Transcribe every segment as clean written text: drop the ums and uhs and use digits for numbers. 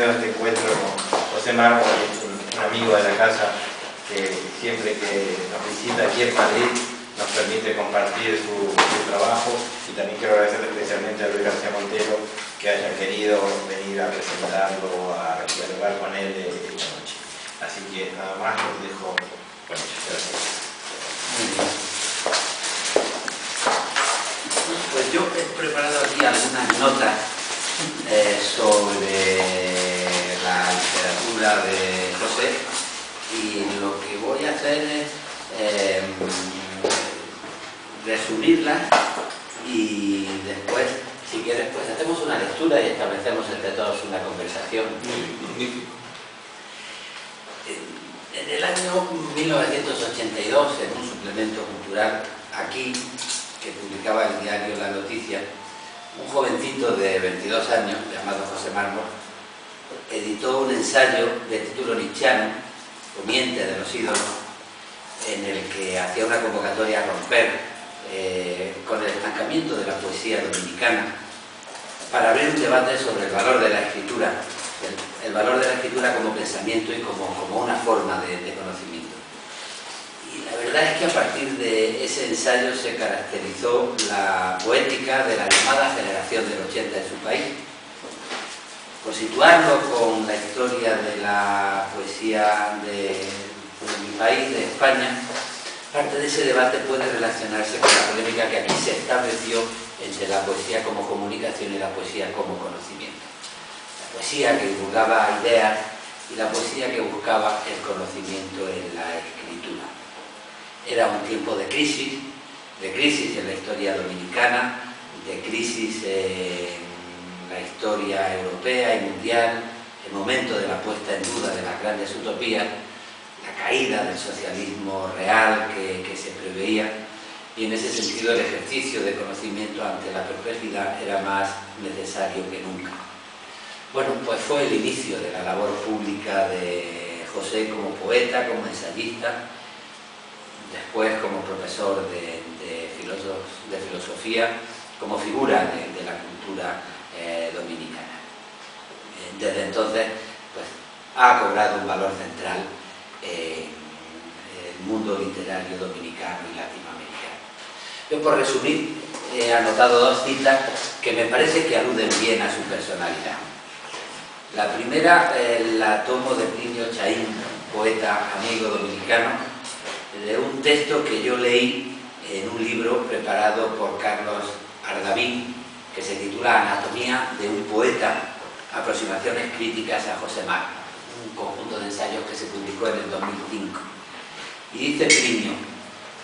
tenido este encuentro con José Mármol, que es un amigo de la casa, que siempre que nos visita aquí en Madrid nos permite compartir su trabajo, y también quiero agradecer especialmente a Luis García Montero que haya querido venir a presentarlo, a dialogar con él esta noche. Así que nada más, los dejo con ellos. Gracias. Muy bien. Pues yo he preparado aquí algunas notas sobre la literatura de José, y lo que voy a hacer es resumirlas, y después, si quieres, pues hacemos una lectura y establecemos entre todos una conversación. En el año 1982, en un suplemento cultural aquí, que publicaba el diario La Noticia, un jovencito de 22 años, llamado José Mármol, editó un ensayo de título nietzscheano, Comiente de los ídolos, en el que hacía una convocatoria a romper con el estancamiento de la poesía dominicana, para abrir un debate sobre el valor de la escritura, el valor de la escritura como pensamiento y como una forma de conocimiento. Y la verdad es que a partir de ese ensayo se caracterizó la poética de la llamada generación del 80 en su país. Por situarlo con la historia de la poesía de mi país, de España, parte de ese debate puede relacionarse con la polémica que aquí se estableció entre la poesía como comunicación y la poesía como conocimiento. La poesía que divulgaba ideas y la poesía que buscaba el conocimiento en la escritura. Era un tiempo de crisis en la historia dominicana, de crisis en la historia europea y mundial, el momento de la puesta en duda de las grandes utopías, la caída del socialismo real que se preveía, y en ese sentido el ejercicio de conocimiento ante la perplejidad era más necesario que nunca. Bueno, pues fue el inicio de la labor pública de José como poeta, como ensayista, después como profesor de filosofía, como figura de la cultura dominicana. Desde entonces, pues, ha cobrado un valor central en el mundo literario dominicano y latinoamericano. Yo, por resumir, he anotado dos citas que me parece que aluden bien a su personalidad. La primera la tomo de Plinio Chaín, poeta amigo dominicano, de un texto que yo leí en un libro preparado por Carlos Ardavín, que se titula Anatomía de un poeta, aproximaciones críticas a José Mármol, un conjunto de ensayos que se publicó en el 2005. Y dice Plinio: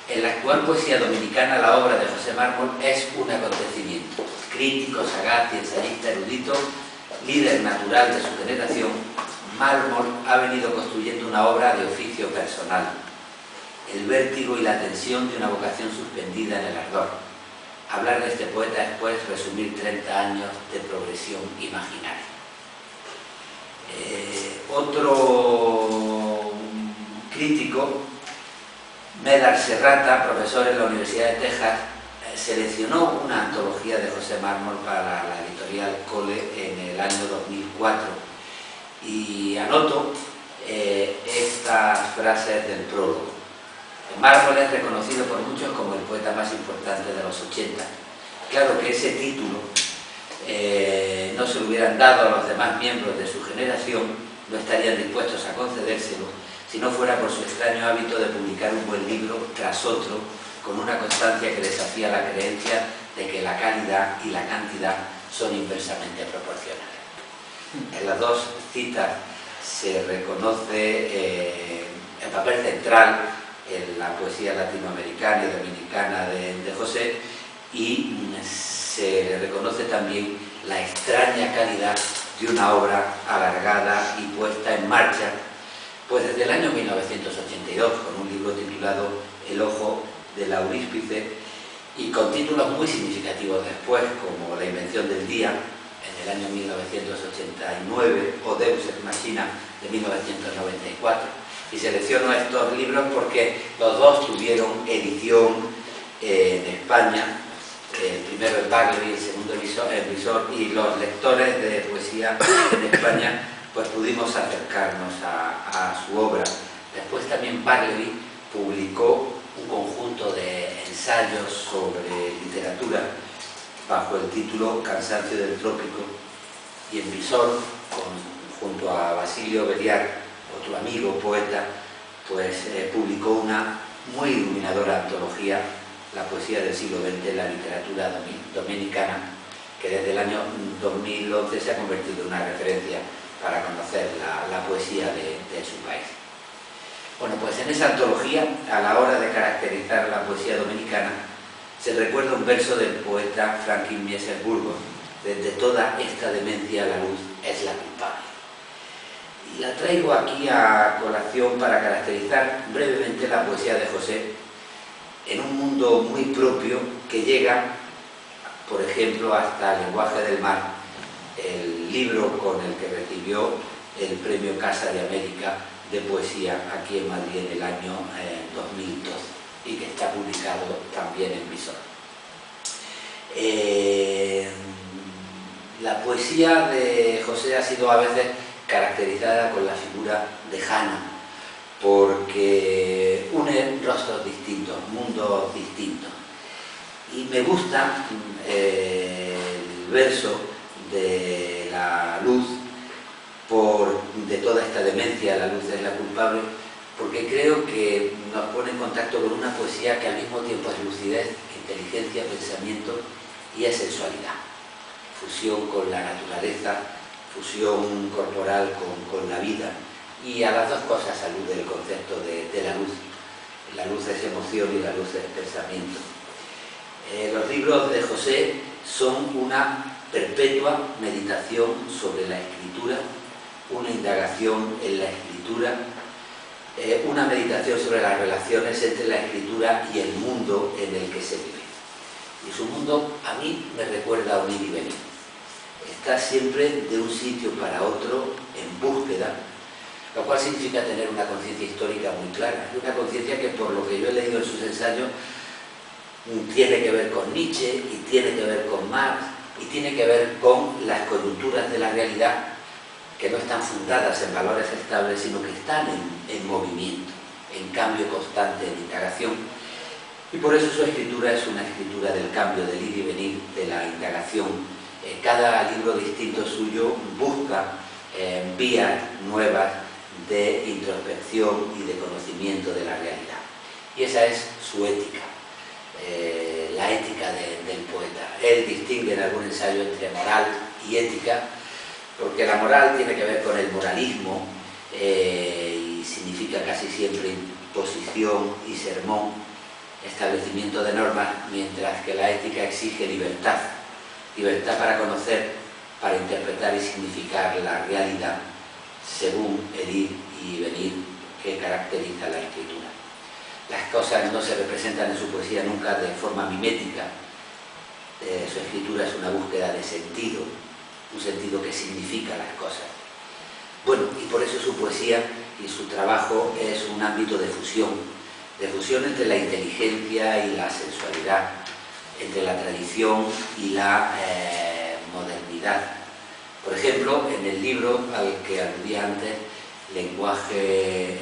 en la actual poesía dominicana la obra de José Mármol es un acontecimiento. Crítico, sagaz y ensayista erudito, líder natural de su generación, Mármol ha venido construyendo una obra de oficio personal, el vértigo y la tensión de una vocación suspendida en el ardor. Hablar de este poeta es, pues, resumir 30 años de progresión imaginaria. Otro crítico, Medar Serrata, profesor en la Universidad de Texas, seleccionó una antología de José Mármol para la editorial Cole en el año 2004, y anoto estas frases del prólogo. Mármol es reconocido por muchos como el poeta más importante de los 80. Claro que ese título no se lo hubieran dado a los demás miembros de su generación, no estarían dispuestos a concedérselo si no fuera por su extraño hábito de publicar un buen libro tras otro, con una constancia que desafía la creencia de que la calidad y la cantidad son inversamente proporcionales. En las dos citas se reconoce el papel central en la poesía latinoamericana y dominicana de José, y se reconoce también la extraña calidad de una obra alargada y puesta en marcha, pues desde el año 1982, con un libro titulado El ojo del auríspice, y con títulos muy significativos después, como La invención del día, en el año 1989, o Deus ex machina, de 1994. Y selecciono estos libros porque los dos tuvieron edición en España, el primero en Bagley y el segundo en Visor, y los lectores de poesía en España pues pudimos acercarnos a su obra. Después también Barleby publicó un conjunto de ensayos sobre literatura bajo el título Cansancio del Trópico, y en Visor, junto a Basilio Belliard, otro amigo poeta, pues publicó una muy iluminadora antología, La poesía del siglo XX en la literatura dominicana, que desde el año 2011 se ha convertido en una referencia para conocer la poesía de su país. Bueno, pues en esa antología, a la hora de caracterizar la poesía dominicana, se recuerda un verso del poeta Franklin Mieser Burgos: desde toda esta demencia la luz es la culpable. Y la traigo aquí a colación para caracterizar brevemente la poesía de José en un mundo muy propio que llega, por ejemplo, hasta El lenguaje del mar, el libro con el que recibió el premio Casa de América de poesía aquí en Madrid en el año 2012 y que está publicado también en Visor. La poesía de José ha sido a veces caracterizada con la figura de Jana, porque une rostros distintos, mundos distintos. Y me gusta el verso de la luz, de toda esta demencia, la luz es la culpable, porque creo que nos pone en contacto con una poesía que al mismo tiempo es lucidez, inteligencia, pensamiento y es sensualidad. Fusión con la naturaleza, fusión corporal con la vida, y a las dos cosas alude el concepto de la luz. La luz es emoción y la luz es pensamiento. Los libros de José son una perpetua meditación sobre la escritura, una indagación en la escritura, una meditación sobre las relaciones entre la escritura y el mundo en el que se vive. Y su mundo a mí me recuerda a un ir y venir. Está siempre de un sitio para otro en búsqueda, lo cual significa tener una conciencia histórica muy clara, y una conciencia que, por lo que yo he leído en sus ensayos, tiene que ver con Nietzsche, y tiene que ver con Marx, y tiene que ver con las coyunturas de la realidad, que no están fundadas en valores estables, sino que están en movimiento, en cambio constante, en indagación. Y por eso su escritura es una escritura del cambio, del ir y venir, de la indagación. Cada libro distinto suyo busca vías nuevas de introspección y de conocimiento de la realidad. Y esa es su ética, la ética del poeta. Él distingue en algún ensayo entre moral y ética, porque la moral tiene que ver con el moralismo y significa casi siempre imposición y sermón, establecimiento de normas, mientras que la ética exige libertad. Libertad para conocer, para interpretar y significar la realidad según el ir y venir que caracteriza la escritura. Las cosas no se representan en su poesía nunca de forma mimética. Su escritura es una búsqueda de sentido, un sentido que significa las cosas. Bueno, y por eso su poesía y su trabajo es un ámbito de fusión entre la inteligencia y la sensualidad, entre la tradición y la modernidad. Por ejemplo, en el libro al que aludí antes, el lenguaje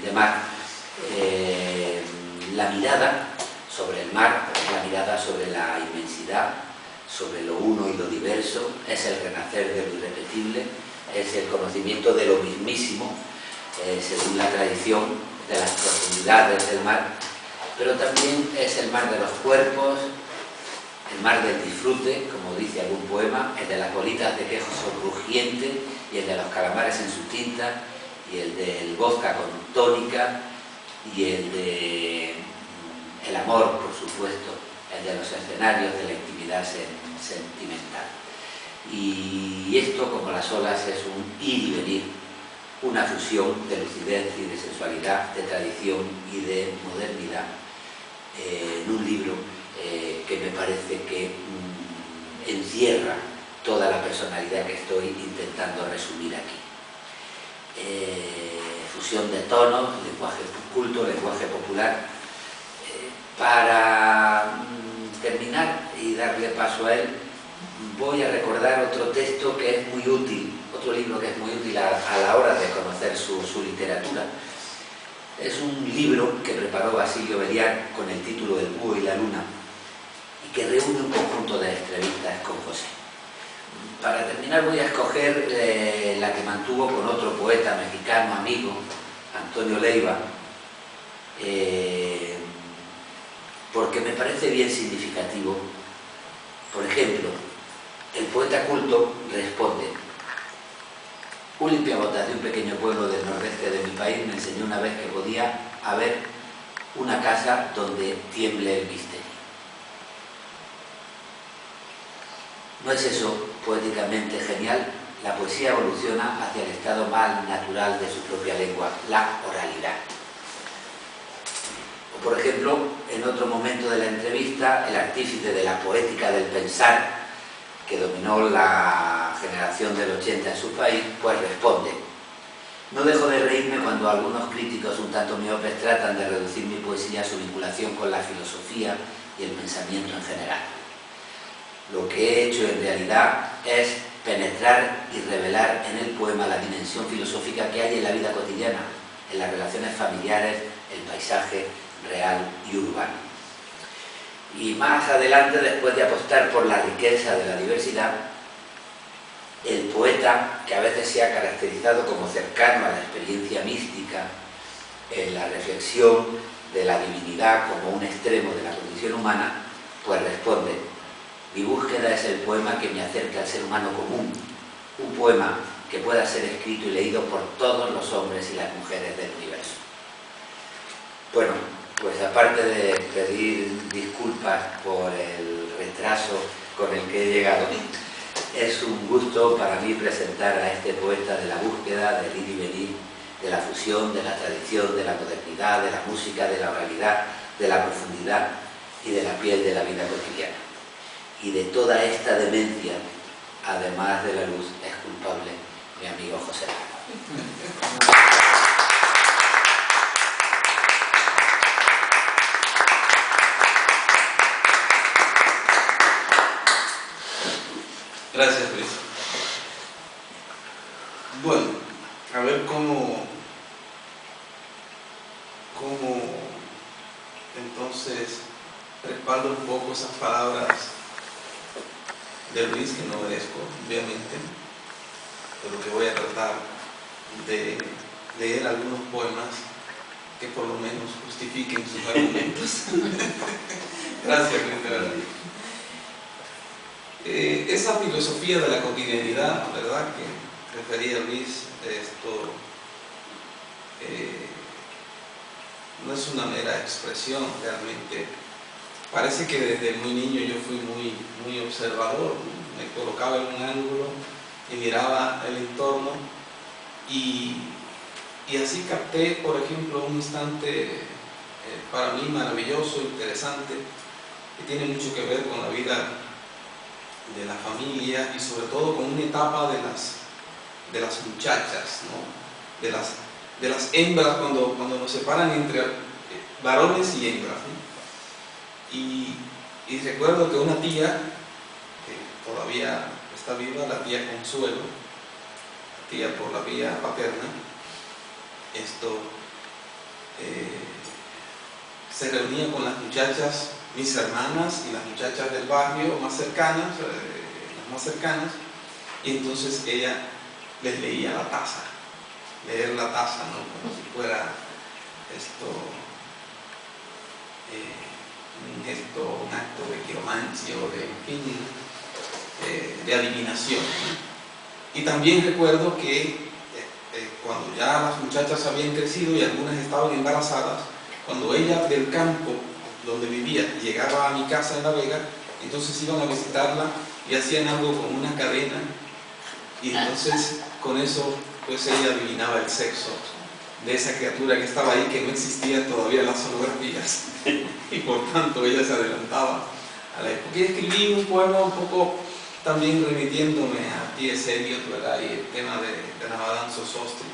de mar, la mirada sobre el mar es la mirada sobre la inmensidad, sobre lo uno y lo diverso, es el renacer de lo irrepetible, es el conocimiento de lo mismísimo, según la tradición, de las profundidades del mar, pero también es el mar de los cuerpos, el mar del disfrute, como dice algún poema, el de las bolitas de queso crujiente y el de los calamares en su tinta, y el del vodka con tónica, y el de el amor, por supuesto, el de los escenarios de la intimidad sentimental. Y esto, como las olas, es un ir y venir, una fusión de lucidez y de sensualidad, de tradición y de modernidad, en un libro que me parece que encierra toda la personalidad que estoy intentando resumir aquí. Fusión de tonos, lenguaje culto, lenguaje popular. Para terminar y darle paso a él, voy a recordar otro texto que es muy útil, otro libro que es muy útil a la hora de conocer su literatura. Es un libro que preparó Basilio Beliar con el título El búho y la luna y que reúne un conjunto de entrevistas con José. Para terminar voy a escoger la que mantuvo con otro poeta mexicano amigo, Antonio Leiva, porque me parece bien significativo. Por ejemplo, el poeta culto responde: un limpiabotas de un pequeño pueblo del nordeste de mi país me enseñó una vez que podía haber una casa donde tiemble el misterio. ¿No es eso poéticamente genial? La poesía evoluciona hacia el estado más natural de su propia lengua, la oralidad. O por ejemplo, en otro momento de la entrevista, el artífice de la poética del pensar, que dominó la generación del 80 en su país, pues responde: no dejo de reírme cuando algunos críticos un tanto miopes tratan de reducir mi poesía a su vinculación con la filosofía y el pensamiento en general. Lo que he hecho en realidad es penetrar y revelar en el poema la dimensión filosófica que hay en la vida cotidiana, en las relaciones familiares, el paisaje real y urbano. Y más adelante, después de apostar por la riqueza de la diversidad, el poeta, que a veces se ha caracterizado como cercano a la experiencia mística, en la reflexión de la divinidad como un extremo de la condición humana, pues responde: mi búsqueda es el poema que me acerca al ser humano común, un poema que pueda ser escrito y leído por todos los hombres y las mujeres del universo. Bueno, pues aparte de pedir disculpas por el retraso con el que he llegado, es un gusto para mí presentar a este poeta de la búsqueda, del ir y venir, de la fusión, de la tradición, de la modernidad, de la música, de la oralidad, de la profundidad y de la piel de la vida cotidiana. Y de toda esta demencia, además de la luz, es culpable mi amigo José. Gracias, Luis. Bueno, a ver cómo entonces respaldo un poco esas palabras de Luis, que no merezco, obviamente, pero que voy a tratar de leer algunos poemas que por lo menos justifiquen sus argumentos. Gracias, Luis, de verdad. Esa filosofía de la cotidianidad, ¿verdad?, que refería Luis, esto no es una mera expresión, realmente. Parece que desde muy niño yo fui muy observador, me colocaba en un ángulo y miraba el entorno y así capté, por ejemplo, un instante para mí maravilloso, interesante, que tiene mucho que ver con la vida de la familia y sobre todo con una etapa de las muchachas, ¿no? de las hembras, cuando nos separan entre varones y hembras, ¿no? Y recuerdo que una tía, que todavía está viva, la tía Consuelo, la tía por la vía paterna, se reunía con las muchachas, mis hermanas y las muchachas del barrio más cercanas, las más cercanas, y entonces ella les leía la taza, leer la taza, ¿no?, como si fuera un acto de quiromancia o de adivinación, ¿no? Y también recuerdo que cuando ya las muchachas habían crecido y algunas estaban embarazadas, cuando ella del campo donde vivía llegaba a mi casa en La Vega, entonces iban a visitarla y hacían algo con una cadena y entonces con eso pues ella adivinaba el sexo de esa criatura que estaba ahí, que no existían todavía las sonografías y por tanto ella se adelantaba a la época. Y escribí un poema un poco también remitiéndome a T.S. Eliot, ¿verdad?, y el tema de la Madame Sosostri.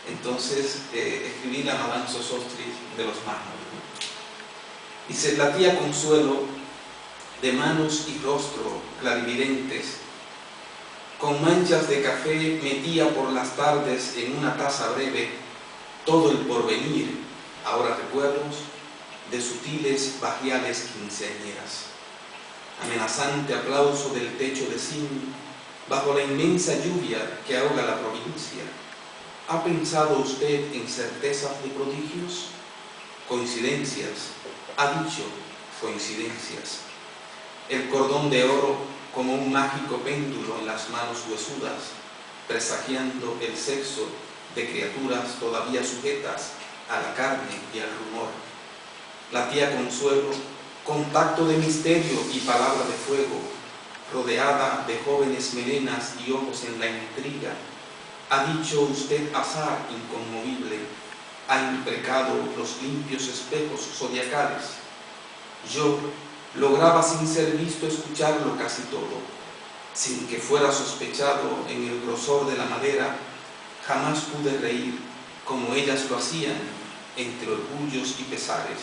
Entonces escribí la Madame Sosostri de los mármoles, ¿no? Dice: la tía Consuelo, de manos y rostro clarividentes, con manchas de café metía por las tardes en una taza breve todo el porvenir, ahora recuerdos, de sutiles bajiales quinceañeras. Amenazante aplauso del techo de zinc, bajo la inmensa lluvia que ahoga la provincia. ¿Ha pensado usted en certezas de prodigios? Coincidencias, ha dicho coincidencias. El cordón de oro como un mágico péndulo en las manos huesudas, presagiando el sexo de criaturas todavía sujetas a la carne y al rumor. La tía Consuelo, contacto de misterio y palabra de fuego, rodeada de jóvenes melenas y ojos en la intriga. Ha dicho usted azar inconmovible, ha imprecado los limpios espejos zodiacales. Yo lograba sin ser visto escucharlo casi todo, sin que fuera sospechado en el grosor de la madera. Jamás pude reír como ellas lo hacían, entre orgullos y pesares,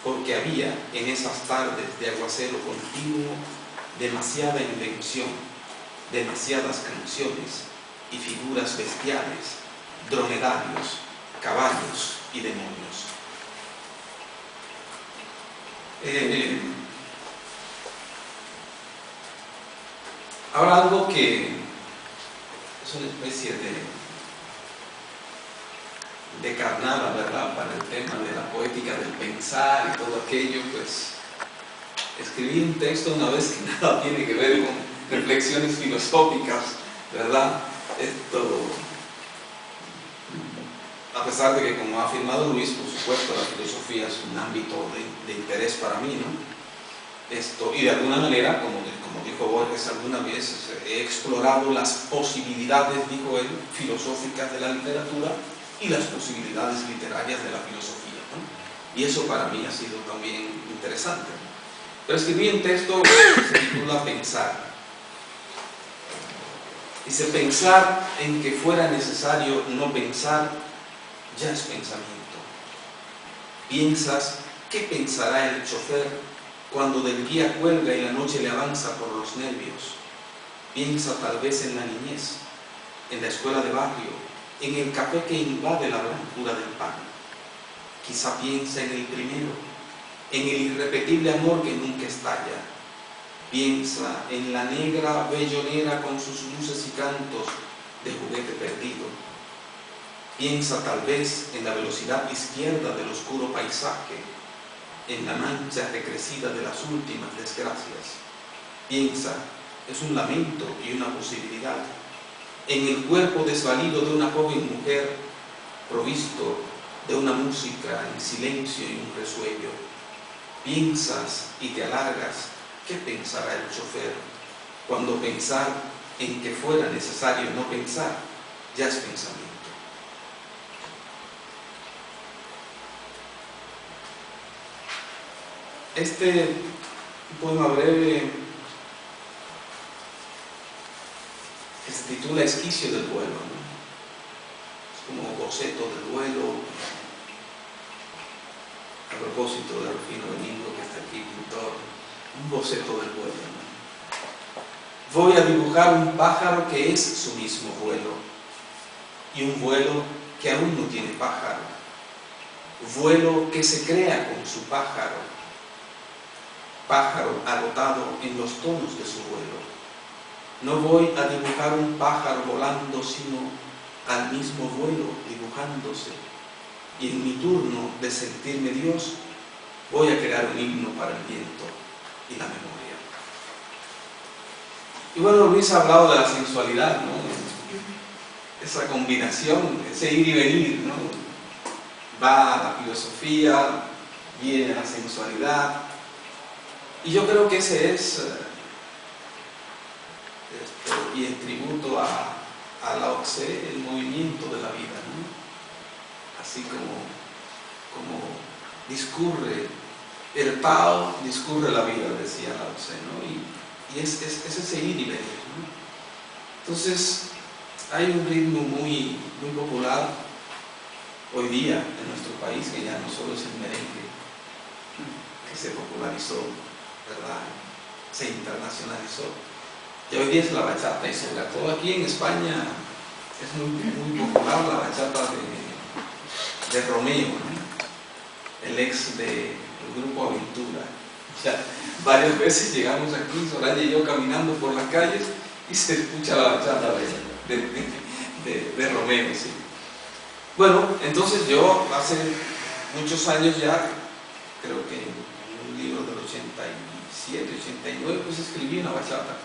porque había en esas tardes de aguacero continuo demasiada invención, demasiadas canciones y figuras bestiales, dromedarios, caballos y demonios. Ahora algo que es una especie de carnada, ¿verdad?, para el tema de la poética del pensar y todo aquello, pues escribí un texto una vez que nada tiene que ver con reflexiones filosóficas, ¿verdad? A pesar de que, como ha afirmado Luis, por supuesto, la filosofía es un ámbito de interés para mí, ¿no? Y de alguna manera, como dijo Borges alguna vez, he explorado las posibilidades, dijo él, filosóficas de la literatura y las posibilidades literarias de la filosofía, ¿no? Y eso para mí ha sido también interesante. Pero escribí un texto que se titula Pensar. Dice: pensar en que fuera necesario no pensar ya es pensamiento. Piensas qué pensará el chofer cuando del guía cuelga y la noche le avanza por los nervios. Piensa tal vez en la niñez, en la escuela de barrio, en el café que invade la blancura del pan. Quizá piensa en el primero, en el irrepetible amor que nunca estalla. Piensa en la negra bellonera con sus luces y cantos de juguete perdido. Piensa tal vez en la velocidad izquierda del oscuro paisaje, en la mancha recrecida de las últimas desgracias. Piensa, es un lamento y una posibilidad, en el cuerpo desvalido de una joven mujer, provisto de una música en silencio y un resuello. Piensas y te alargas, ¿qué pensará el chofer cuando pensar en que fuera necesario no pensar ya es pensamiento? Este poema breve, que se titula Esquicio del duelo, ¿no? Es como boceto del duelo. A propósito de Rufino Domingo, que está aquí, pintor, un boceto del vuelo, ¿no? Voy a dibujar un pájaro que es su mismo vuelo, y un vuelo que aún no tiene pájaro, vuelo que se crea con su pájaro, pájaro agotado en los tonos de su vuelo. No voy a dibujar un pájaro volando, sino al mismo vuelo dibujándose, y en mi turno de sentirme Dios, voy a crear un himno para el viento y la memoria. Y bueno, Luis ha hablado de la sensualidad, ¿no? Esa combinación, ese ir y venir, ¿no? Va a la filosofía, viene a la sensualidad, y yo creo que ese es, y en tributo a Lao Tse, el movimiento de la vida, ¿no? Así como discurre el Tao, discurre la vida, decía Lao Tse, ¿no? Y es ese ir y venir, ¿no? Entonces, hay un ritmo muy popular hoy día en nuestro país, que ya no solo es el merengue, que se popularizó, ¿verdad?, se internacionalizó, Y hoy día es la bachata, y sobre todo aquí en España es muy popular la bachata de Romeo, ¿no? El ex del grupo Aventura. O sea, varias veces llegamos aquí, Soraya y yo caminando por las calles y se escucha la bachata de Romeo, ¿sí? Bueno, entonces yo hace muchos años ya, creo que en un libro del 87, 89, pues escribí una bachata.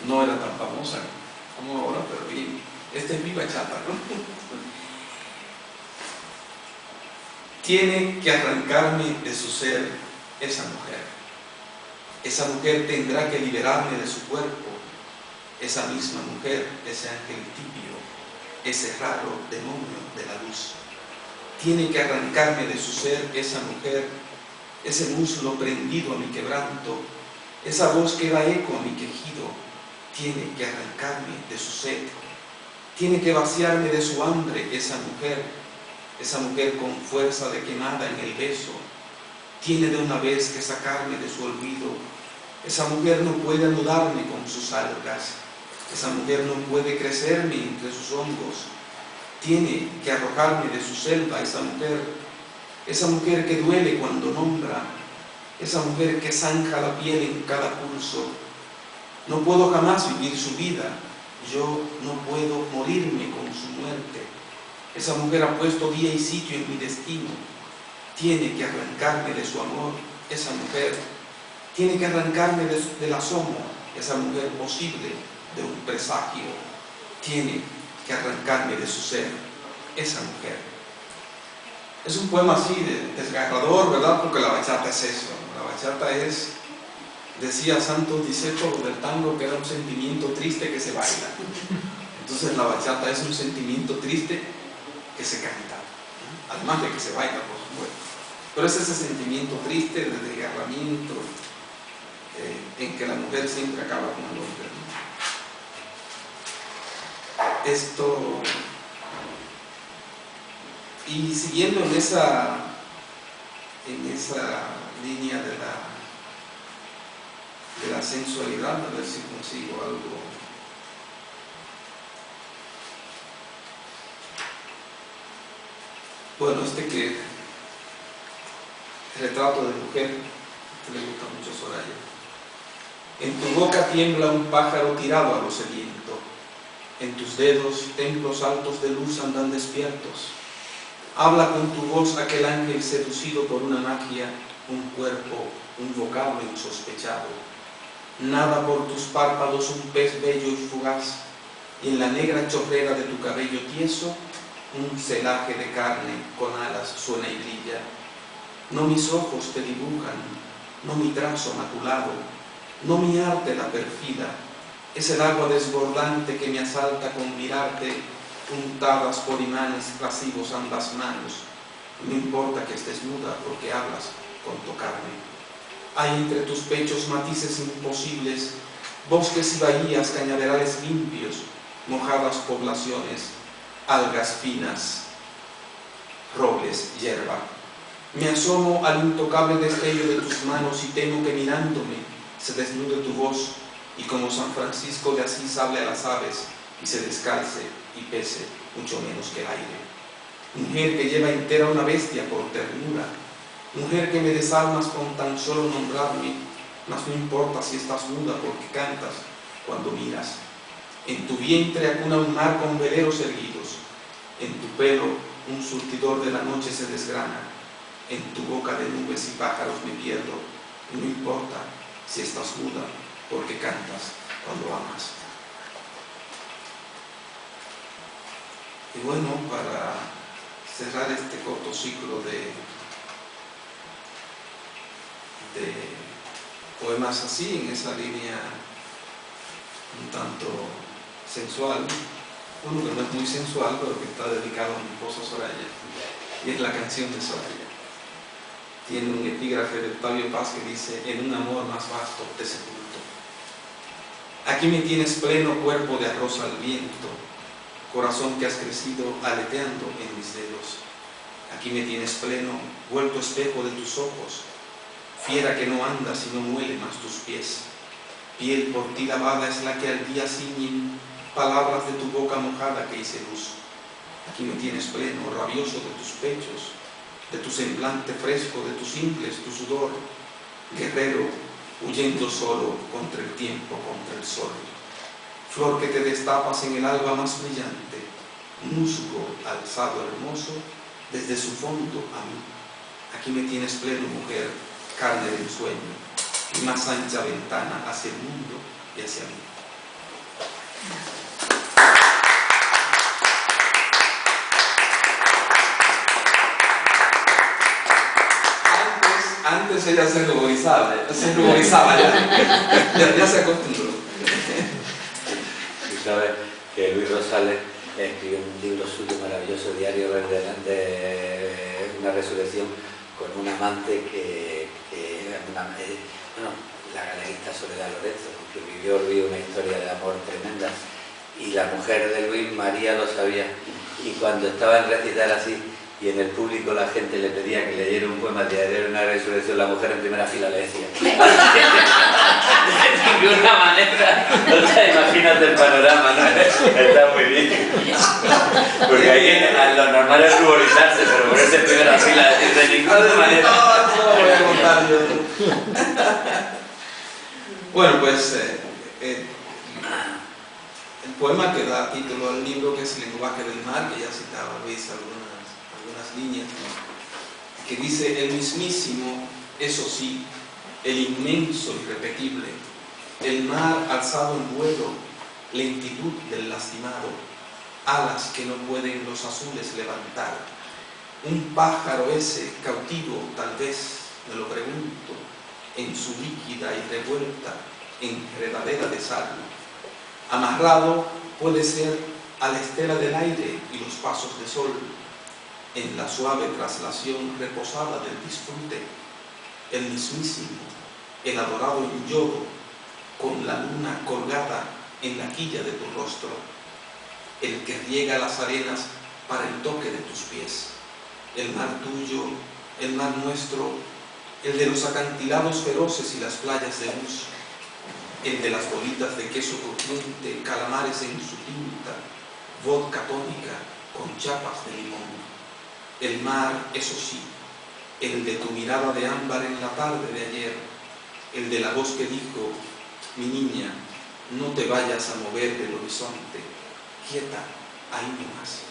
No era tan famosa como ahora, pero bien, esta es mi bachata, ¿no? Tiene que arrancarme de su ser esa mujer. Esa mujer tendrá que liberarme de su cuerpo. Esa misma mujer, ese ángel tibio, ese raro demonio de la luz. Tiene que arrancarme de su ser esa mujer, ese muslo prendido a mi quebranto, esa voz que da eco a mi quejido. Tiene que arrancarme de su sed. Tiene que vaciarme de su hambre esa mujer con fuerza de quemada en el beso. Tiene de una vez que sacarme de su olvido. Esa mujer no puede anudarme con sus algas. Esa mujer no puede crecerme entre sus hongos. Tiene que arrojarme de su selva esa mujer que duele cuando nombra, esa mujer que zanja la piel en cada pulso. No puedo jamás vivir su vida, yo no puedo morirme con su muerte. Esa mujer ha puesto día y sitio en mi destino. Tiene que arrancarme de su amor, esa mujer. Tiene que arrancarme del asomo, esa mujer posible de un presagio. Tiene que arrancarme de su ser, esa mujer. Es un poema así, desgarrador, ¿verdad? Porque la bachata es eso. La bachata es, decía Santos Discépolo del tango, que era un sentimiento triste que se baila. Entonces la bachata es un sentimiento triste que se canta, ¿no? Además de que se baila, por supuesto. Pero es ese sentimiento triste de desgarramiento en que la mujer siempre acaba con el hombre, ¿no? Esto, y siguiendo en esa línea de la sensualidad, a ver si consigo algo. Bueno, que retrato de mujer, que le gusta mucho a Soraya. En tu boca tiembla un pájaro tirado a lo sediento. En tus dedos templos altos de luz andan despiertos. Habla con tu voz aquel ángel seducido por una magia, un cuerpo, un vocablo insospechado. Nada por tus párpados un pez bello y fugaz, y en la negra chorrera de tu cabello tieso, un celaje de carne con alas suena y brilla. No mis ojos te dibujan, no mi trazo maculado, no mi arte la perfida, es el agua desbordante que me asalta con mirarte, untadas por imanes lascivos ambas manos. No importa que estés muda porque hablas con tocarme. Hay entre tus pechos matices imposibles, bosques y bahías, cañaverales limpios, mojadas poblaciones, algas finas, robles, hierba. Me asomo al intocable destello de tus manos y temo que mirándome se desnude tu voz y como San Francisco de Asís hable a las aves y se descalce y pese mucho menos que el aire. Mujer que lleva entera una bestia por ternura, mujer que me desalmas con tan solo nombrarme, mas no importa si estás muda porque cantas cuando miras. En tu vientre acuna un mar con veleros erguidos, en tu pelo un surtidor de la noche se desgrana, en tu boca de nubes y pájaros me pierdo, y no importa si estás muda porque cantas cuando amas. Y bueno, para cerrar este corto ciclo de poemas así, en esa línea un tanto sensual, uno que no es muy sensual, pero que está dedicado a mi esposa Soraya, y es la canción de Soraya. Tiene un epígrafe de Octavio Paz que dice: en un amor más vasto te sepulto. Aquí me tienes pleno cuerpo de arroz al viento, corazón que has crecido aleteando en mis dedos. Aquí me tienes pleno, vuelto espejo de tus ojos, fiera que no andas y no muele más tus pies. Piel por ti lavada es la que al día ciñen palabras de tu boca mojada que hice luz. Aquí me tienes pleno, rabioso de tus pechos, de tu semblante fresco, de tus ingles, tu sudor, guerrero, huyendo solo contra el tiempo, contra el sol. Flor que te destapas en el alba más brillante, musgo alzado hermoso desde su fondo a mí. Aquí me tienes pleno, mujer, carne del sueño, y más ancha ventana hacia el mundo y hacia mí. Antes ella se ruborizaba ya se acostumbró. Y sabes que Luis Rosales escribió un libro suyo maravilloso, Diario de una resurrección, con un amante que era la galerista Soledad Lorenzo, que vivió Luis una historia de amor tremenda, y la mujer de Luis, María, lo sabía, y cuando estaba en recital así, y en el público la gente le pedía que leyera un poema de Diario de una resurrección, la mujer en primera fila le decía de ninguna manera. O sea, imagínate el panorama, ¿no? Está muy bien, porque ahí lo normal es ruborizarse, pero ponerse en primera fila decir de ninguna manera. No lo voy a contar yo. Bueno, pues el poema que da título al libro, que es El lenguaje del mar, que ya citaba Luis algunas líneas, ¿no? Que dice: el mismísimo, eso sí, el inmenso, irrepetible, el mar alzado en vuelo, lentitud del lastimado, alas que no pueden los azules levantar, un pájaro ese, cautivo tal vez, me lo pregunto, en su líquida y revuelta enredadera de sal, amarrado puede ser a la estela del aire y los pasos de sol, en la suave traslación reposada del disfrute, el mismísimo, el adorado en yodo, con la luna colgada en la quilla de tu rostro, el que riega las arenas para el toque de tus pies, el mar tuyo, el mar nuestro, el de los acantilados feroces y las playas de luz, el de las bolitas de queso crujiente, calamares en su tinta, vodka tónica con chapas de limón. El mar, eso sí, el de tu mirada de ámbar en la tarde de ayer, el de la voz que dijo: mi niña, no te vayas a mover del horizonte, quieta, ahí nomás.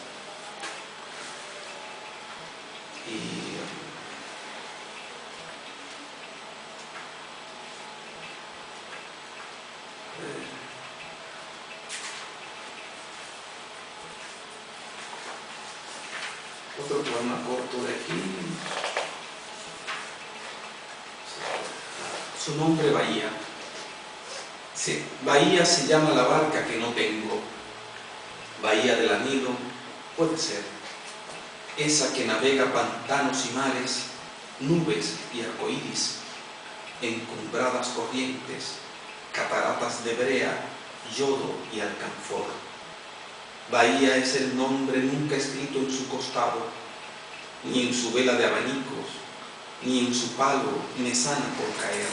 Otro poema corto de aquí. Su nombre, Bahía. Sí, Bahía se llama la barca que no tengo. Bahía del anhelo, puede ser. Esa que navega pantanos y mares, nubes y arcoíris, encumbradas corrientes, cataratas de brea, yodo y alcanfor. Bahía es el nombre nunca escrito en su costado, ni en su vela de abanicos, ni en su palo mesana por caer.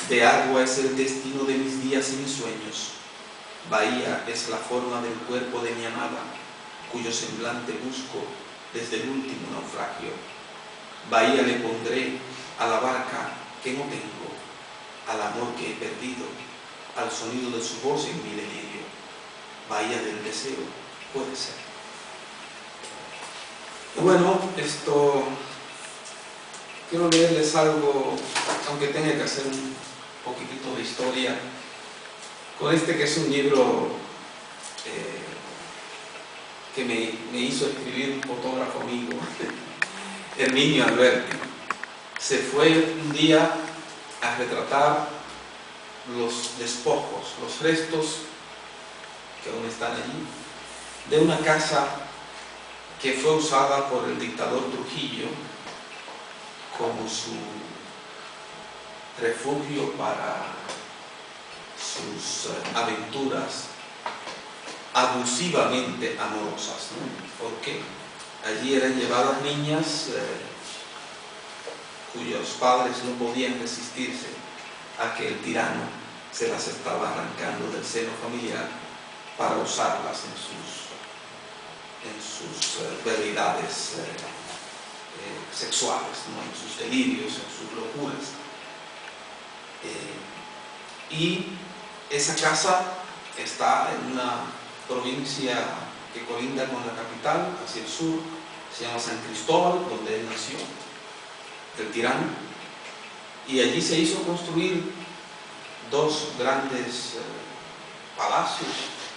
De agua es el destino de mis días y mis sueños. Bahía es la forma del cuerpo de mi amada, cuyo semblante busco desde el último naufragio. Bahía le pondré a la barca que no tengo, al amor que he perdido, al sonido de su voz en mi delirio. Bahía del deseo, puede ser. Y bueno, esto quiero leerles algo, aunque tenga que hacer un poquitito de historia, con este que es un libro que me hizo escribir un fotógrafo amigo, Herminio Alberti. Se fue un día a retratar los despojos, los restos que aún están allí, de una casa que fue usada por el dictador Trujillo como su refugio para sus aventuras abusivamente amorosas, ¿no? Porque allí eran llevadas niñas cuyos padres no podían resistirse a que el tirano se las estaba arrancando del seno familiar para usarlas en sus debilidades sexuales, ¿no? En sus delirios, en sus locuras. Y esa casa está en una provincia que colinda con la capital, hacia el sur, se llama San Cristóbal, donde él nació, el tirano, y allí se hizo construir dos grandes palacios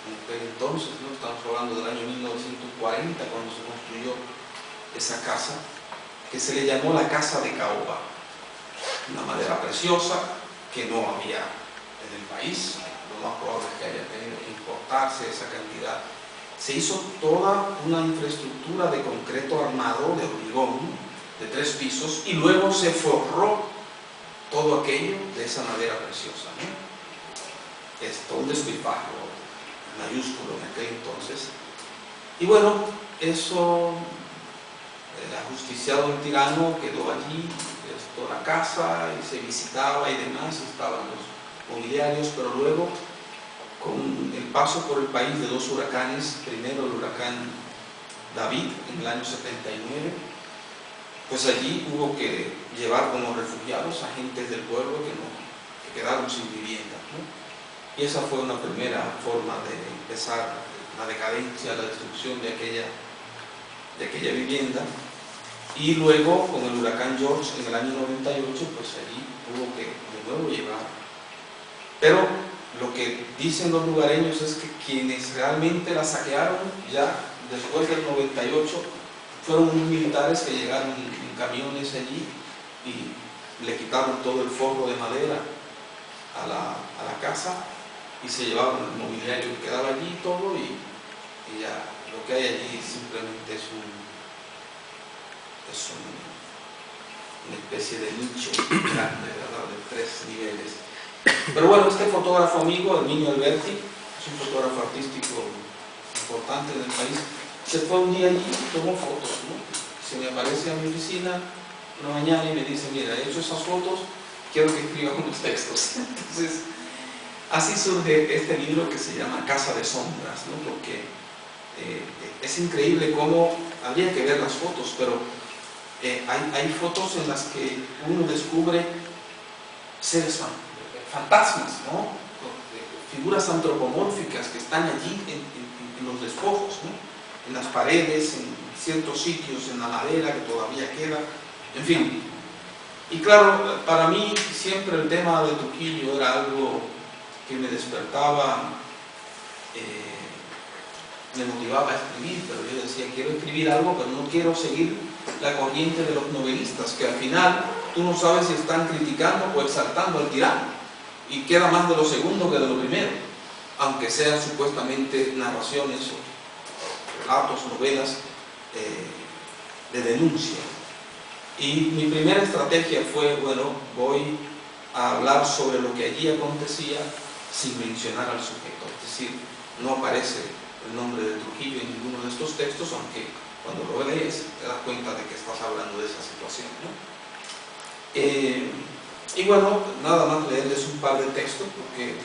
en aquel entonces, ¿no? Estamos hablando del año 1940, cuando se construyó esa casa, que se le llamó la Casa de Caoba, una madera preciosa que no había en el país, lo más probable es que haya tenido que importarse esa cantidad. Se hizo toda una infraestructura de concreto armado, de hormigón, de 3 pisos, y luego se forró todo aquello de esa madera preciosa, ¿no? Esto, un despilfarro mayúsculo en aquel entonces. Y bueno, eso, el ajusticiado del tirano quedó allí, la casa, y se visitaba y demás, estaban los mobiliarios, pero luego, con el paso por el país de 2 huracanes, primero el huracán David en el año 79, pues allí hubo que llevar como refugiados a gentes del pueblo que quedaron sin vivienda, ¿no? Y esa fue una primera forma de empezar la decadencia, la destrucción de aquella vivienda. Y luego, con el huracán George en el año 98, pues allí hubo que de nuevo llevar. Pero lo que dicen los lugareños es que quienes realmente la saquearon ya después del 98 fueron unos militares que llegaron en camiones allí y le quitaron todo el forro de madera a la casa y se llevaron el mobiliario que quedaba allí y todo, y ya lo que hay allí simplemente es una especie de nicho grande, ¿verdad? De 3 niveles. Pero bueno, este fotógrafo amigo, Herminio Alberti, es un fotógrafo artístico importante del país, se fue un día allí y tomó fotos, ¿no? Se me aparece a mi oficina una mañana y me dice: mira, he hecho esas fotos, quiero que escribas unos textos. Entonces, así surge este libro que se llama Casa de Sombras, ¿no? Porque es increíble cómo, habría que ver las fotos, pero hay fotos en las que uno descubre seres fantasmas, ¿no? Figuras antropomórficas que están allí en los despojos, ¿no? En las paredes, en ciertos sitios, en la madera que todavía queda, en fin. Y claro, para mí siempre el tema de Trujillo era algo que me despertaba, me motivaba a escribir, pero yo decía: quiero escribir algo, pero no quiero seguir la corriente de los novelistas, que al final tú no sabes si están criticando o exaltando al tirano, y queda más de lo segundo que de lo primero, aunque sean supuestamente narraciones o relatos, novelas de denuncia. Y mi primera estrategia fue: bueno, voy a hablar sobre lo que allí acontecía sin mencionar al sujeto, es decir, no aparece el nombre de Trujillo en ninguno de estos textos, aunque cuando lo lees te das cuenta de que estás hablando de esa situación, ¿no? Y bueno, nada más leerles un par de textos, porque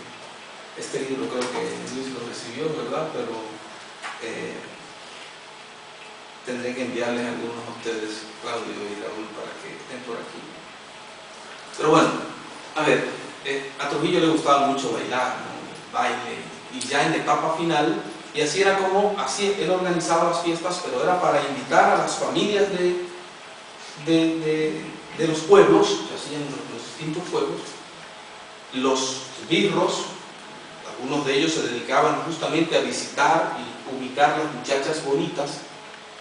este libro creo que Luis lo recibió, ¿verdad? Pero tendré que enviarles algunos a ustedes, Claudio y Raúl, para que estén por aquí. Pero bueno, a ver, a Trujillo le gustaba mucho bailar, ¿no? Baile, y ya en la etapa final, y así era como, así él organizaba las fiestas, pero era para invitar a las familias de los pueblos, se hacían los distintos pueblos, los birros, algunos de ellos se dedicaban justamente a visitar y ubicar las muchachas bonitas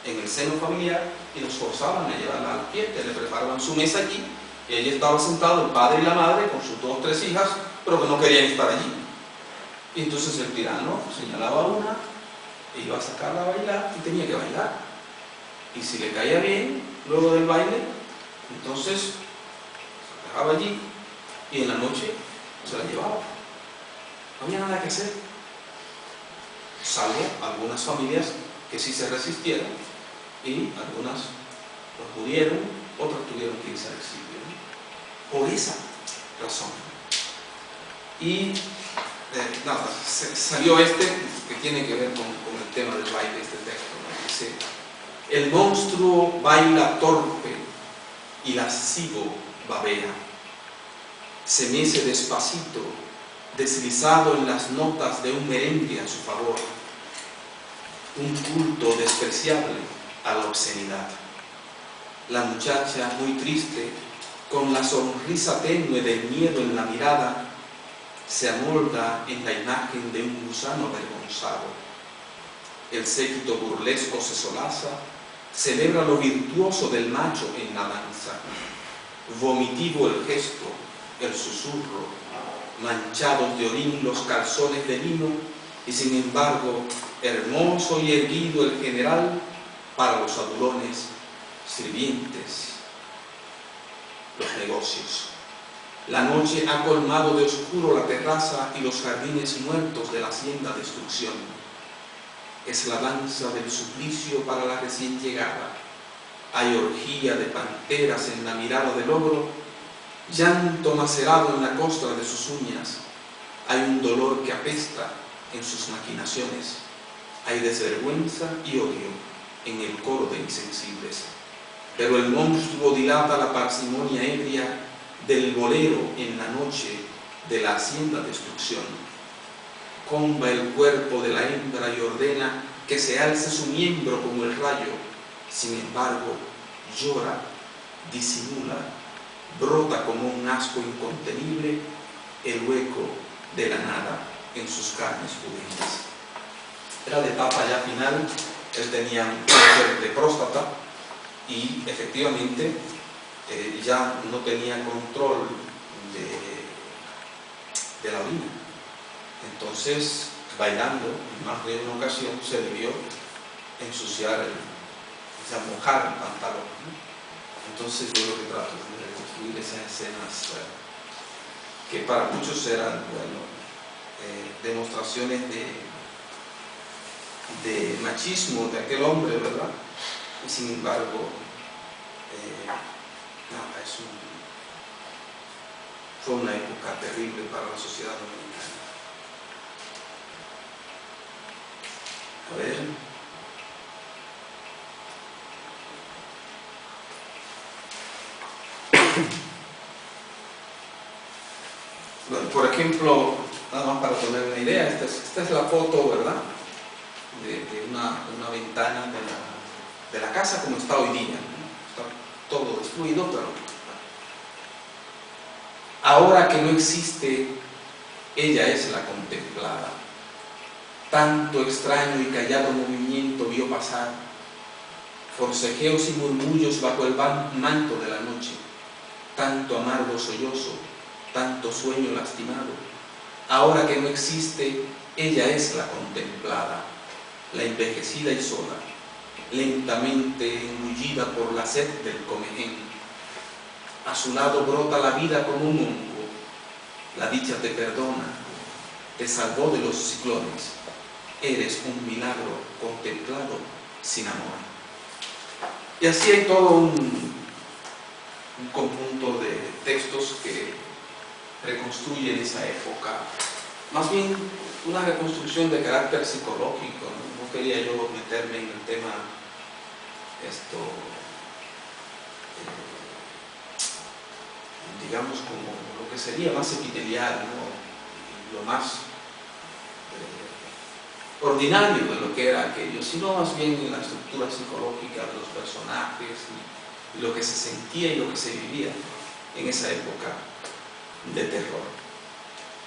en el seno familiar, y los forzaban a llevarla a la fiesta, le preparaban su mesa allí, y allí estaba sentado el padre y la madre con sus 2 o 3 hijas, pero que no querían estar allí. Y entonces el tirano señalaba a una, e iba a sacarla a bailar, y tenía que bailar. Y si le caía bien, luego del baile, entonces se dejaba allí, y en la noche se la llevaba. No había nada que hacer, salvo algunas familias que sí se resistieron, y algunas lo pudieron, otras tuvieron que irse al exilio, ¿no? Por esa razón. Y nada, salió que tiene que ver con el tema del baile, este texto, ¿no? Dice: el monstruo baila torpe y lascivo babea, se mece despacito, deslizado en las notas de un merengue a su favor, un culto despreciable a la obscenidad. La muchacha, muy triste, con la sonrisa tenue del miedo en la mirada, se amolda en la imagen de un gusano avergonzado. El séquito burlesco se solaza, celebra lo virtuoso del macho en la danza. Vomitivo el gesto, el susurro, manchados de orín los calzones de lino, y sin embargo, hermoso y erguido el general para los adulones, sirvientes, los negocios. La noche ha colmado de oscuro la terraza y los jardines muertos de la hacienda destrucción. Es la danza del suplicio para la recién llegada. Hay orgía de panteras en la mirada del ogro, llanto macerado en la costra de sus uñas. Hay un dolor que apesta en sus maquinaciones. Hay desvergüenza y odio en el coro de insensibles. Pero el monstruo dilata la parsimonia ebria del bolero en la noche de la hacienda destrucción. Comba el cuerpo de la hembra y ordena que se alce su miembro como el rayo. Sin embargo, llora, disimula, brota como un asco incontenible el hueco de la nada en sus carnes juveniles. Era de etapa ya final, él tenía un cáncer de próstata y efectivamente ya no tenía control de la orina. Entonces, bailando, en más de una ocasión se debió ensuciar, mojar el pantalón, ¿no? Entonces yo lo que trato de reconstruir esas escenas que para muchos eran, bueno, demostraciones de machismo de aquel hombre, ¿verdad? Y sin embargo, fue una época terrible para la sociedad dominicana. A ver. Bueno, por ejemplo, nada más para tener una idea, esta es la foto, ¿verdad? De una ventana de la casa como está hoy día, ¿no? Está todo destruido, pero ahora que no existe, ella es la contemplada. Tanto extraño y callado movimiento vio pasar, forcejeos y murmullos bajo el manto de la noche, tanto amargo sollozo, tanto sueño lastimado. Ahora que no existe, ella es la contemplada, la envejecida y sola, lentamente engullida por la sed del comején. A su lado brota la vida como un hongo. La dicha te perdona, te salvó de los ciclones. Eres un milagro contemplado sin amor. Y así hay todo un conjunto de textos que reconstruyen esa época. Más bien una reconstrucción de carácter psicológico, ¿no? No quería yo meterme en el tema digamos como lo que sería más epitelial, ¿no? Lo más ordinario de lo que era aquello, sino más bien en la estructura psicológica de los personajes y lo que se sentía y lo que se vivía en esa época de terror.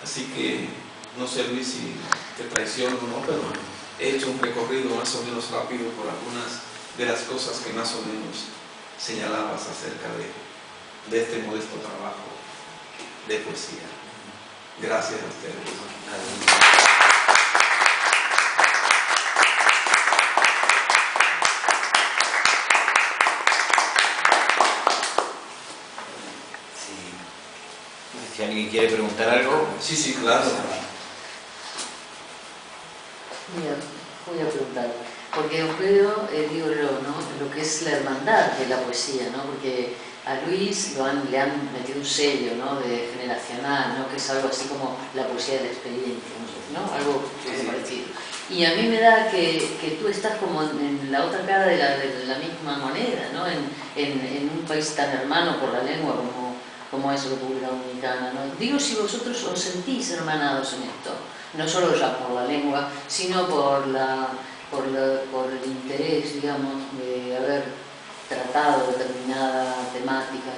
Así que no sé, Luis, si te traiciono o no, pero he hecho un recorrido más o menos rápido por algunas de las cosas que más o menos señalabas acerca de este modesto trabajo de poesía. Gracias a ustedes. Si alguien quiere preguntar algo. Sí, claro. Mira, voy a preguntar. porque os veo, digo yo, ¿no? Lo que es la hermandad de la poesía, ¿no? Porque a Luis le han metido un sello, ¿no? De generacional, ¿no? Que es algo así como la poesía de la experiencia, ¿no? Algo parecido. Y a mí me da que tú estás como en la otra cara de la misma moneda, ¿no? En un país tan hermano por la lengua como es República Dominicana, ¿no? Digo, si vosotros os sentís hermanados en esto, no solo ya por la lengua, sino por el interés, digamos, de haber tratado determinada temática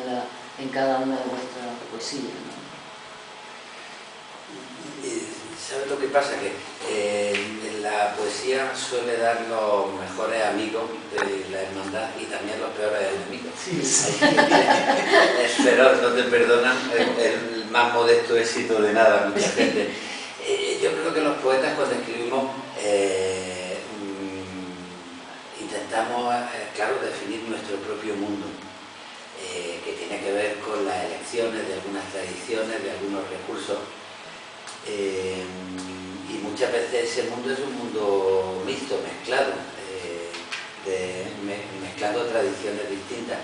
en cada una de vuestras poesías, ¿no? ¿Sabes lo que pasa? Que la poesía suele dar los mejores amigos de la hermandad y también los peores enemigos. Sí, sí. Es feroz, no te perdonan el más modesto éxito de nada, mucha gente. Yo creo que los poetas cuando escribimos intentamos, claro, definir nuestro propio mundo, que tiene que ver con las elecciones de algunas tradiciones, de algunos recursos. Y muchas veces ese mundo es un mundo mixto, mezclado, mezclando tradiciones distintas.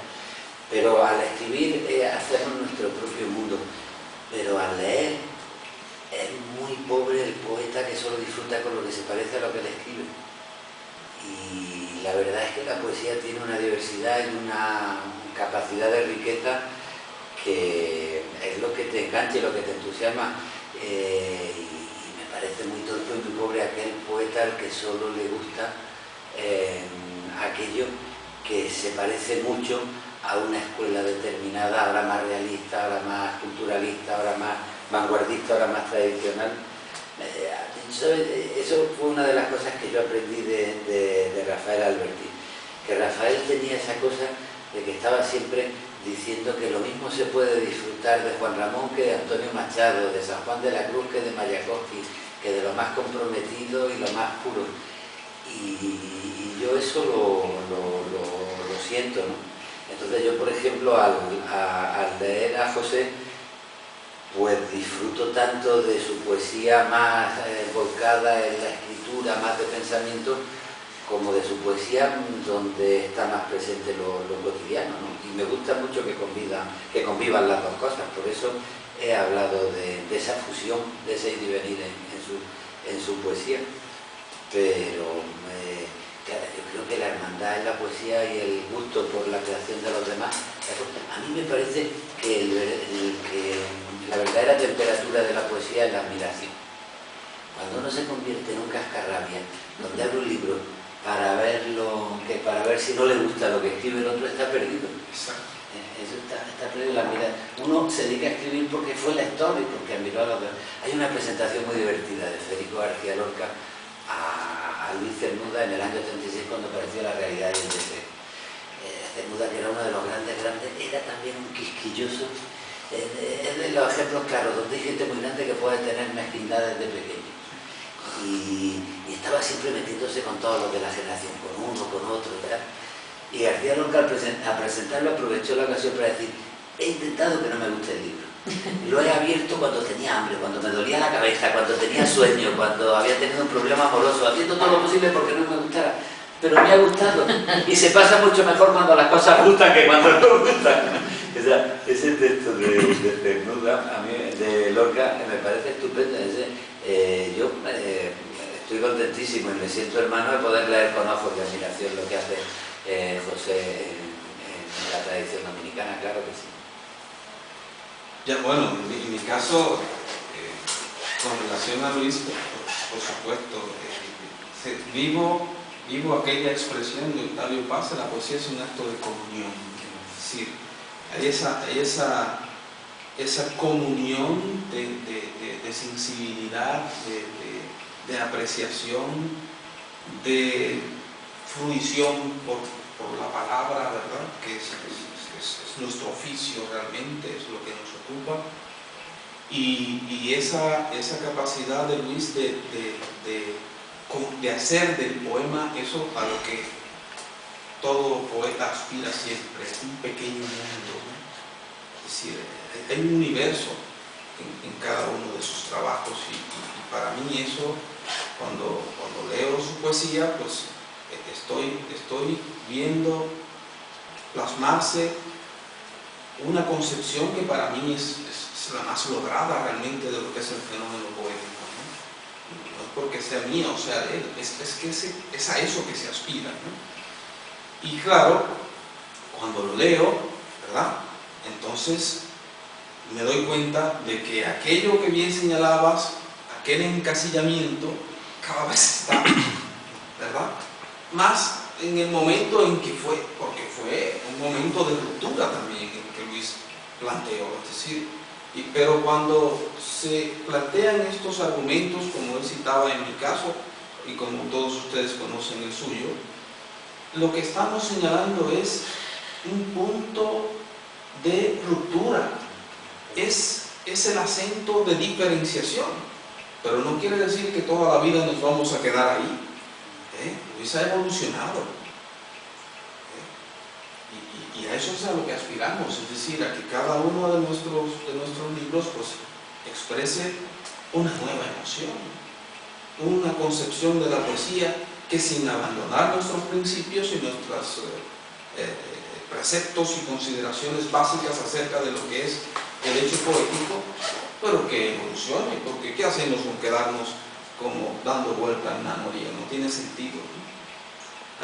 Pero al escribir hacemos nuestro propio mundo, pero al leer es muy pobre el poeta que solo disfruta con lo que se parece a lo que le escribe. Y la verdad es que la poesía tiene una diversidad y una capacidad de riqueza que es lo que te engancha y lo que te entusiasma. Y me parece muy torpe y muy pobre aquel poeta al que solo le gusta aquello que se parece mucho a una escuela determinada, ahora más realista, ahora más culturalista, ahora más vanguardista, ahora más tradicional. Eso fue una de las cosas que yo aprendí de Rafael Alberti, que Rafael tenía esa cosa de que estaba siempre diciendo que lo mismo se puede disfrutar de Juan Ramón que de Antonio Machado, de San Juan de la Cruz que de Mayakovsky, que de lo más comprometido y lo más puro. Y yo eso lo siento, ¿no? Entonces yo, por ejemplo, al leer a José, pues disfruto tanto de su poesía más volcada en la escritura, más de pensamiento, como de su poesía donde está más presente lo cotidiano, ¿no? Y me gusta mucho que convivan las dos cosas, por eso he hablado de esa fusión, de ese ir y venir en su poesía. Pero claro, yo creo que la hermandad en la poesía y el gusto por la creación de los demás, a mí me parece que la verdadera temperatura de la poesía es la admiración. Cuando uno se convierte en un cascarrabia, donde abre un libro para ver si no le gusta lo que escribe el otro, está perdido. Exacto. Eso está perdido. Uno se dedica a escribir porque fue lector y porque admiró a los demás. Hay una presentación muy divertida de Federico García Lorca a Luis Cernuda en el año 36, cuando apareció La realidad y el deseo. Cernuda, que era uno de los grandes, era también un quisquilloso. Es de los ejemplos claros, donde hay gente muy grande que puede tener mezquindad desde pequeño. Y estaba siempre metiéndose con todos los de la generación, con uno, con otro, ¿verdad? Y García Lorca al presentarlo aprovechó la ocasión para decir: he intentado que no me guste el libro. Lo he abierto cuando tenía hambre, cuando me dolía la cabeza, cuando tenía sueño, cuando había tenido un problema amoroso, haciendo todo lo posible porque no me gustara. Pero me ha gustado. Y se pasa mucho mejor cuando las cosas gustan que cuando no gustan. O sea, ese texto de Cernuda, a mí, de Lorca, me parece estupendo. Yo estoy contentísimo y me siento hermano de poder leer con ojos de admiración lo que hace José en la tradición dominicana, claro que sí. Ya, bueno, en mi caso, con relación a Luis, por supuesto, vivo aquella expresión de Octavio Paz: la poesía es un acto de comunión. Es decir, hay esa comunión de sensibilidad, de apreciación, de fruición por la palabra, ¿verdad? Que es nuestro oficio realmente, es lo que nos ocupa. Y esa capacidad de Luis de hacer del poema eso a lo que todo poeta aspira siempre, un pequeño mundo, ¿no? Es decir, hay un universo en cada uno de sus trabajos y para mí eso, cuando leo su poesía, pues estoy viendo plasmarse una concepción que para mí es la más lograda realmente de lo que es el fenómeno poético, ¿no? No es porque sea mía o sea de él, es que es a eso que se aspira, ¿no? Y claro, cuando lo leo, ¿verdad? Entonces me doy cuenta de que aquello que bien señalabas, aquel encasillamiento, cada vez está, ¿verdad?, más en el momento en que fue, porque fue un momento de ruptura también el que Luis planteó, es decir, pero cuando se plantean estos argumentos, como él citaba en mi caso, y como todos ustedes conocen el suyo, lo que estamos señalando es un punto de ruptura, es el acento de diferenciación, pero no quiere decir que toda la vida nos vamos a quedar ahí. Luis ha evolucionado, y a eso es a lo que aspiramos, es decir, a que cada uno de nuestros libros pues exprese una nueva emoción, una concepción de la poesía que, sin abandonar nuestros principios y nuestros preceptos y consideraciones básicas acerca de lo que es el hecho poético, pero que evolucione, porque ¿qué hacemos con quedarnos como dando vuelta en una noria? No tiene sentido, ¿no?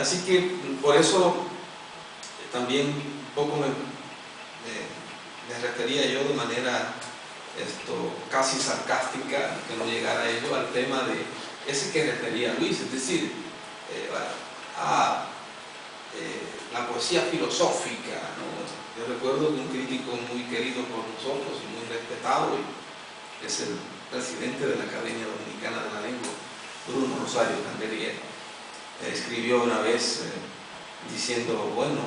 Así que por eso también un poco me refería yo de manera casi sarcástica, que no llegara a ello, al tema de ese que refería Luis, es decir, la poesía filosófica, ¿no? Yo recuerdo de un crítico muy querido por nosotros y muy respetado, y es el presidente de la Academia Dominicana de la Lengua, Bruno Rosario Candelier, escribió una vez diciendo, bueno,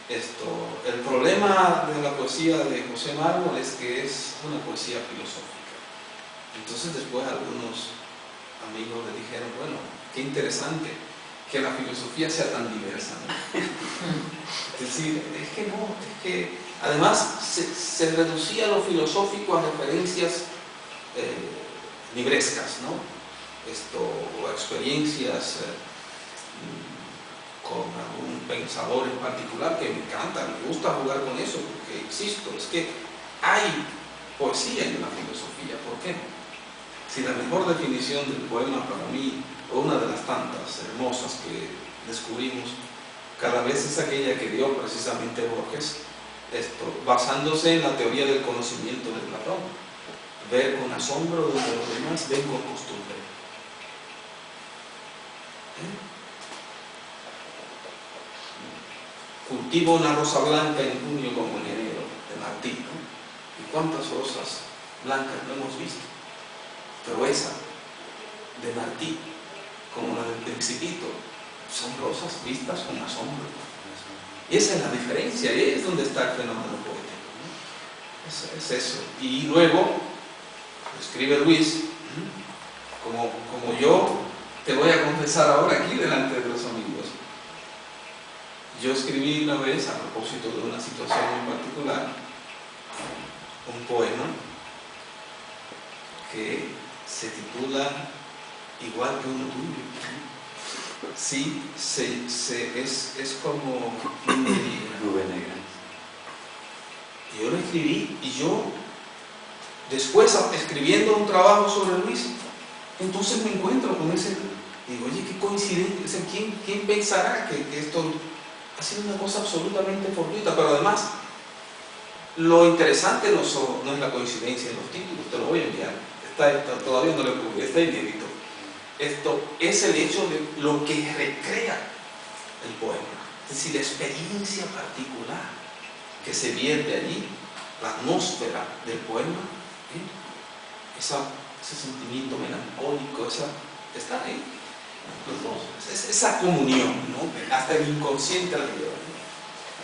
el problema de la poesía de José Mármol es que es una poesía filosófica. Entonces después algunos amigos le dijeron, bueno, qué interesante que la filosofía sea tan diversa, ¿no? Es decir, es que además se reducía lo filosófico a referencias librescas, ¿no? O experiencias con algún pensador en particular, que me encanta, me gusta jugar con eso, porque insisto, es que hay poesía en la filosofía, ¿por qué no? Si la mejor definición del poema para mí, o una de las tantas hermosas que descubrimos cada vez, es aquella que dio precisamente Borges, basándose en la teoría del conocimiento de Platón: ver con asombro donde los demás ven con costumbre. Cultivo una rosa blanca en junio como en enero, de Martí, ¿no? ¿Y cuántas rosas blancas no hemos visto? Pero esa, de Martí, como la del Principito, son rosas vistas con asombro. Y esa es la diferencia, y es donde está el fenómeno poético, ¿no? Es eso. Y luego, escribe Luis, como yo te voy a confesar ahora aquí delante de los amigos. Yo escribí una vez, a propósito de una situación en particular, un poema que se titula igual que uno tuyo. Sí, es como Nube negra. Yo lo escribí, y yo después, escribiendo un trabajo sobre Luis, entonces me encuentro con ese, digo, oye, qué coincidencia, o sea, ¿quién pensará que esto ha sido una cosa absolutamente fortuita? Pero además, lo interesante no es la coincidencia en los títulos, te lo voy a enviar, todavía no lo publiqué, está inédito. Esto es el hecho de lo que recrea el poema, es decir, la experiencia particular que se vierte allí, la atmósfera del poema, ese sentimiento melancólico, está ahí, los dos, esa comunión, ¿no? Hasta el inconsciente la lleva, ¿no?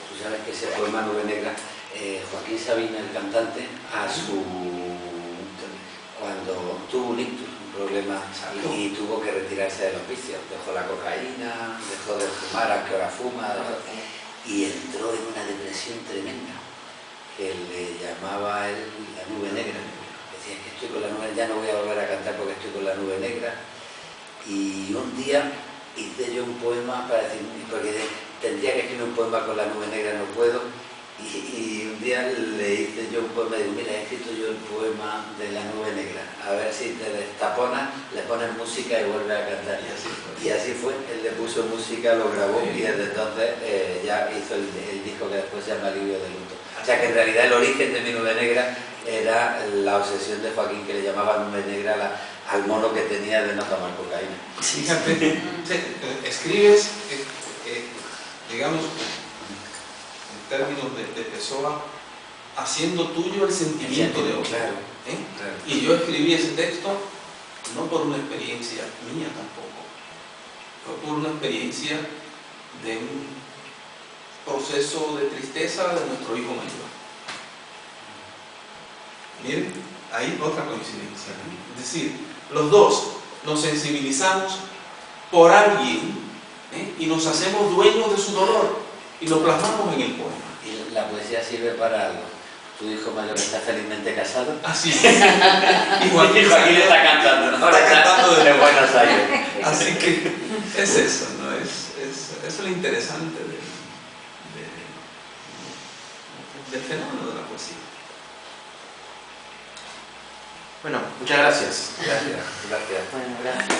Tú sabes que ese poema Nube Negra, Joaquín Sabina, el cantante, cuando tuvo un ictus, un problema, y tuvo que retirarse del hospicio, dejó la cocaína, dejó de fumar, a que ahora fuma, y entró en una depresión tremenda, que le llamaba él la nube negra. Decía, que estoy con la nube, ya no voy a volver a cantar porque estoy con la nube negra. Y un día hice yo un poema para decir, porque tendría que escribir un poema con la nube negra, no puedo, y un día le hice yo un poema, digo, mira, he escrito yo el poema de la nube negra, a ver si te destaponas, le pones música y vuelve a cantar. Y así fue, él le puso música, lo grabó y desde entonces ya hizo el disco que después se llama Alivio de luto. O sea que en realidad el origen de mi nube negra era la obsesión de Joaquín, que le llamaba nube negra al mono que tenía de no tomar cocaína. Fíjate, escribes, digamos, en términos de Pessoa, haciendo tuyo el sentimiento de otro. Claro, ¿eh? claro. Y yo escribí ese texto no por una experiencia mía tampoco, fue por una experiencia de un proceso de tristeza de nuestro hijo mayor. Miren, hay otra coincidencia, ¿eh? Es decir, los dos nos sensibilizamos por alguien, ¿eh? Y nos hacemos dueños de su dolor y lo plasmamos en el poema. Y la poesía sirve para algo. Tu hijo mayor está felizmente casado. Así es. Y Joaquín está cantando, ¿no? Está cantando de Buenos Aires. Así que es eso, ¿no? Es lo interesante del fenómeno de la poesía. Bueno, muchas gracias. Gracias. Gracias. Bueno, gracias.